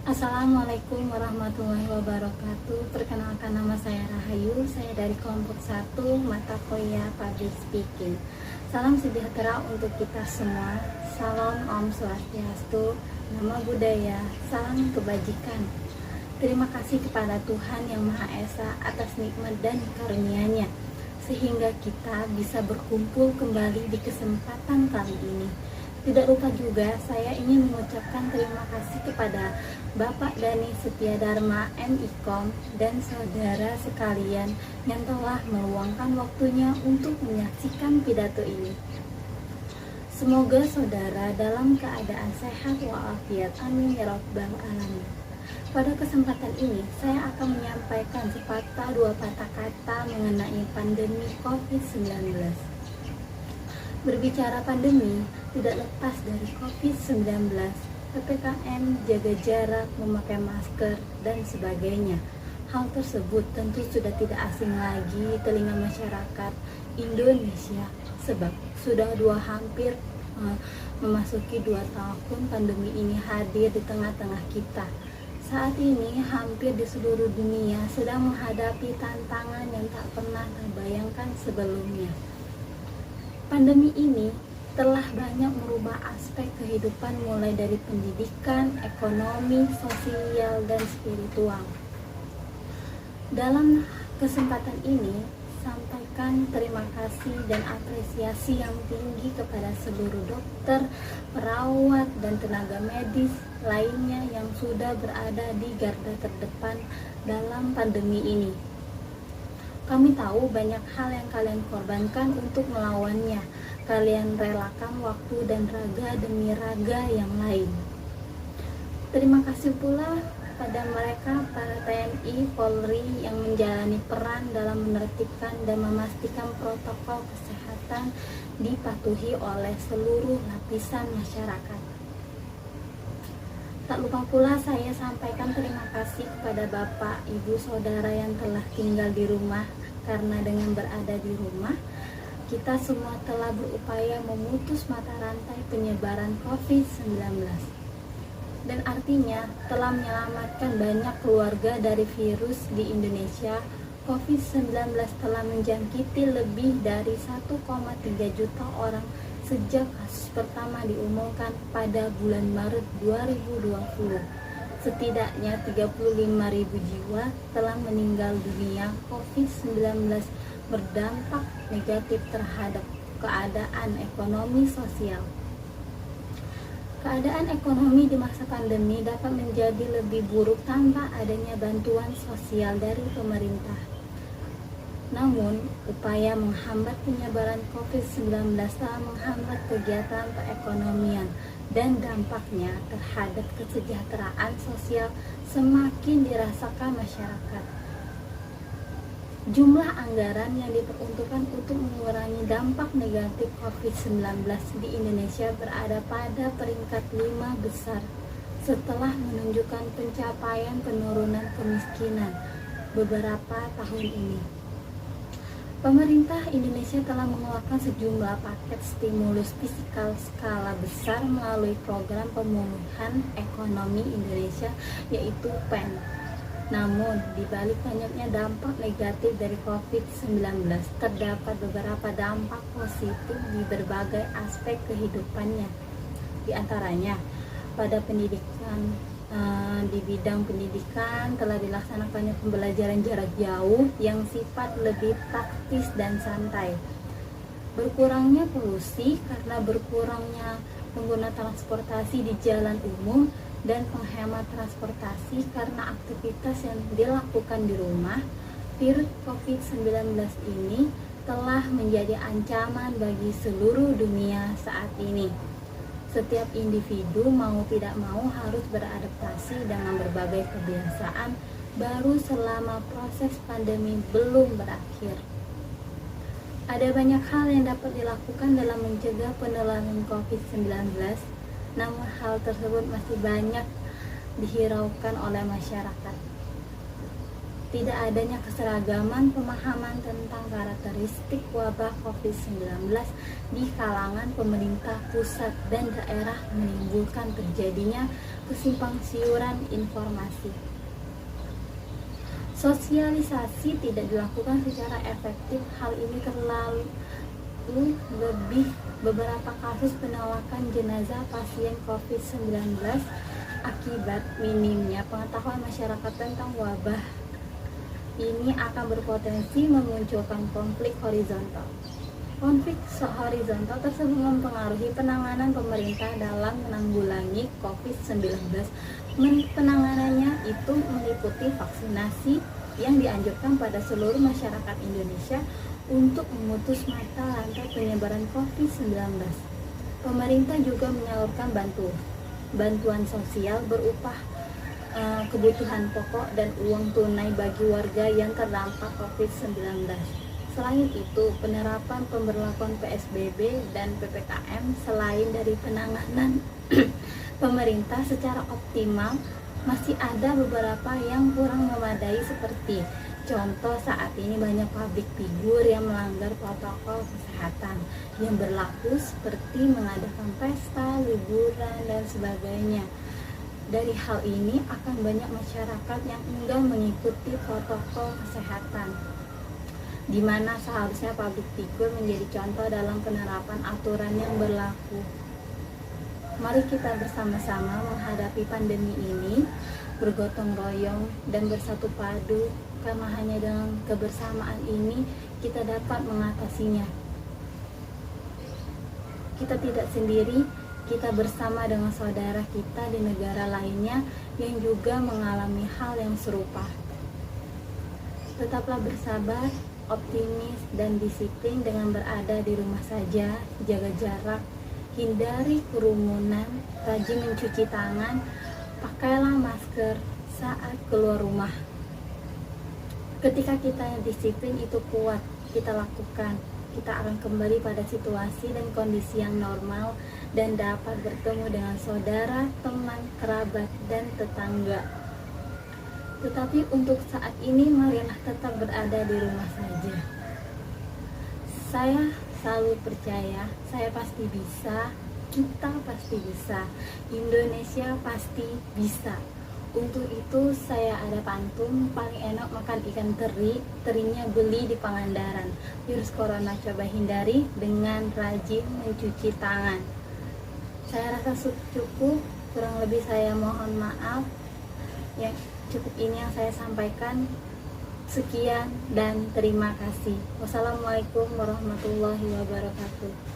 Assalamualaikum warahmatullahi wabarakatuh. Perkenalkan, nama saya Rahayu. Saya dari kelompok 1 mata kuliah Public Speaking. Salam sejahtera untuk kita semua. Salam Om Swastiastu, Namo Buddhaya, salam kebajikan. Terima kasih kepada Tuhan Yang Maha Esa atas nikmat dan karunia-Nya, sehingga kita bisa berkumpul kembali di kesempatan kali ini. Tidak lupa juga saya ingin mengucapkan terima kasih kepada Bapak Dani Setia Dharma MIKOM dan saudara sekalian yang telah meluangkan waktunya untuk menyaksikan pidato ini. Semoga saudara dalam keadaan sehat walafiat, amin ya rabbal alamin. Pada kesempatan ini saya akan menyampaikan sepatah dua patah kata mengenai pandemi COVID-19. Berbicara pandemi tidak lepas dari COVID-19, PPKM, jaga jarak, memakai masker, dan sebagainya. Hal tersebut tentu sudah tidak asing lagi di telinga masyarakat Indonesia, sebab sudah hampir memasuki 2 tahun pandemi ini hadir di tengah-tengah kita. Saat ini hampir di seluruh dunia sedang menghadapi tantangan yang tak pernah terbayangkan sebelumnya. Pandemi ini telah banyak merubah aspek kehidupan mulai dari pendidikan, ekonomi, sosial, dan spiritual. Dalam kesempatan ini, sampaikan terima kasih dan apresiasi yang tinggi kepada seluruh dokter, perawat, dan tenaga medis lainnya yang sudah berada di garda terdepan dalam pandemi ini. Kami tahu banyak hal yang kalian korbankan untuk melawannya. Kalian relakan waktu dan raga demi raga yang lain. Terima kasih pula pada mereka, para TNI, Polri yang menjalani peran dalam menertibkan dan memastikan protokol kesehatan dipatuhi oleh seluruh lapisan masyarakat. Tak lupa pula saya sampaikan terima kasih kepada Bapak, Ibu, Saudara yang telah tinggal di rumah, karena dengan berada di rumah, kita semua telah berupaya memutus mata rantai penyebaran COVID-19. Dan artinya telah menyelamatkan banyak keluarga dari virus di Indonesia. COVID-19 telah menjangkiti lebih dari 1,3 juta orang sejak kasus pertama diumumkan pada bulan Maret 2020. Setidaknya 35.000 jiwa telah meninggal dunia. COVID-19 berdampak negatif terhadap keadaan ekonomi sosial. Keadaan ekonomi di masa pandemi dapat menjadi lebih buruk tanpa adanya bantuan sosial dari pemerintah. Namun, upaya menghambat penyebaran COVID-19 telah menghambat kegiatan perekonomian dan dampaknya terhadap kesejahteraan sosial semakin dirasakan masyarakat. Jumlah anggaran yang diperuntukkan untuk mengurangi dampak negatif COVID-19 di Indonesia berada pada peringkat 5 besar setelah menunjukkan pencapaian penurunan kemiskinan beberapa tahun ini. Pemerintah Indonesia telah mengeluarkan sejumlah paket stimulus fiskal skala besar melalui program pemulihan ekonomi Indonesia, yaitu PEN. Namun, di balik banyaknya dampak negatif dari COVID-19, terdapat beberapa dampak positif di berbagai aspek kehidupannya. Di antaranya, pada pendidikan, di bidang pendidikan telah dilaksanakannya pembelajaran jarak jauh yang sifat lebih praktis dan santai. Berkurangnya polusi karena berkurangnya pengguna transportasi di jalan umum dan penghemat transportasi karena aktivitas yang dilakukan di rumah. Virus COVID-19 ini telah menjadi ancaman bagi seluruh dunia saat ini. Setiap individu mau tidak mau harus beradaptasi dengan berbagai kebiasaan baru selama proses pandemi belum berakhir. Ada banyak hal yang dapat dilakukan dalam mencegah penularan COVID-19, namun hal tersebut masih banyak dihiraukan oleh masyarakat. tidak adanya keseragaman pemahaman tentang karakteristik wabah COVID-19 di kalangan pemerintah pusat dan daerah menimbulkan terjadinya kesimpangsiuran informasi. Sosialisasi tidak dilakukan secara efektif. Hal ini terlalu lebih beberapa kasus penolakan jenazah pasien COVID-19 akibat minimnya pengetahuan masyarakat tentang wabah ini akan berpotensi memunculkan konflik horizontal. Konflik horizontal tersebut mempengaruhi penanganan pemerintah dalam menanggulangi COVID-19. Penanganannya itu meliputi vaksinasi yang dianjurkan pada seluruh masyarakat Indonesia untuk memutus mata rantai penyebaran COVID-19. Pemerintah juga menyalurkan bantuan sosial berupa kebutuhan pokok dan uang tunai bagi warga yang terdampak COVID-19. Selain itu, penerapan pemberlakuan PSBB dan PPKM selain dari penanganan pemerintah secara optimal, masih ada beberapa yang kurang memadai seperti contoh saat ini banyak public figure yang melanggar protokol kesehatan yang berlaku seperti mengadakan pesta, liburan, dan sebagainya. Dari hal ini akan banyak masyarakat yang enggan mengikuti protokol kesehatan, di mana seharusnya public figure menjadi contoh dalam penerapan aturan yang berlaku. Mari kita bersama-sama menghadapi pandemi ini, bergotong royong dan bersatu padu, karena hanya dengan kebersamaan ini kita dapat mengatasinya. Kita tidak sendiri, kita bersama dengan saudara kita di negara lainnya yang juga mengalami hal yang serupa. Tetaplah bersabar, optimis, dan disiplin dengan berada di rumah saja, jaga jarak, hindari kerumunan, rajin mencuci tangan, pakailah masker saat keluar rumah. Ketika kita disiplin itu kuat, kita lakukan, kita akan kembali pada situasi dan kondisi yang normal dan dapat bertemu dengan saudara, teman, kerabat, dan tetangga. Tetapi untuk saat ini marilah tetap berada di rumah saja. Saya selalu percaya, saya pasti bisa, kita pasti bisa, Indonesia pasti bisa. Untuk itu saya ada pantun, paling enak makan ikan teri, terinya beli di Pangandaran. Virus corona coba hindari dengan rajin mencuci tangan. Saya rasa cukup, kurang lebih saya mohon maaf. Ya, cukup ini yang saya sampaikan. Sekian dan terima kasih. Wassalamualaikum warahmatullahi wabarakatuh.